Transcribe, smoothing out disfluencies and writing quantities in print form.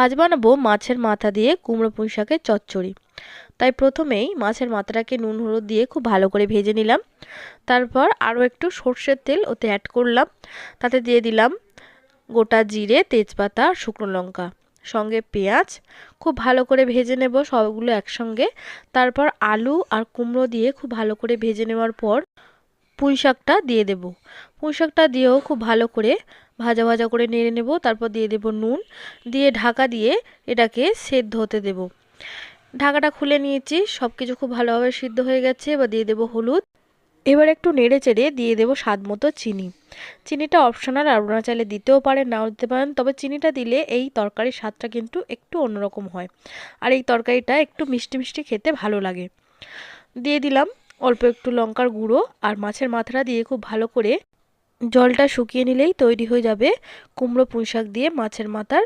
আজ বানাবো মাছের মাথা দিয়ে কুমড়ো পুঁই শাকের চচ্চড়ি। তাই প্রথমেই মাছের মাথাটাকে নুন হলুদ দিয়ে খুব ভালো করে ভেজে নিলাম। তারপর আরও একটু সর্ষের তেল ওতে অ্যাড করলাম। তাতে দিয়ে দিলাম গোটা জিরে, তেজপাতা আর শুকনো লঙ্কা, সঙ্গে পেঁয়াজ। খুব ভালো করে ভেজে নেব সবগুলো একসঙ্গে। তারপর আলু আর কুমড়ো দিয়ে খুব ভালো করে ভেজে নেওয়ার পর পুঁই শাকটা দিয়ে দেব। পুঁই শাকটা দিয়েও খুব ভালো করে ভাজা ভাজা করে নেড়ে নেব। তারপর দিয়ে দেব নুন, দিয়ে ঢাকা দিয়ে এটাকে সেদ্ধ হতে দেব। ঢাকাটা খুলে নিয়েছি, সব কিছু খুব ভালোভাবে সিদ্ধ হয়ে গেছে। এবার দিয়ে দেব হলুদ। এবার একটু নেড়ে চেড়ে দিয়ে দেব স্বাদ মতো চিনি। চিনিটা অপশনাল, আপনারা চাইলে দিতেও পারেন, নাও দিতে পারেন, তবে চিনিটা দিলে এই তরকারির স্বাদটা কিন্তু একটু অন্যরকম হয়, আর এই তরকারিটা একটু মিষ্টি মিষ্টি খেতে ভালো লাগে। দিয়ে দিলাম অল্প একটু লঙ্কার গুঁড়ো, আর মাছের মাথাটা দিয়ে খুব ভালো করে জলটা শুকিয়ে নিলেই তৈরি হয়ে যাবে কুমড়ো পুঁই শাক দিয়ে মাছের মাথার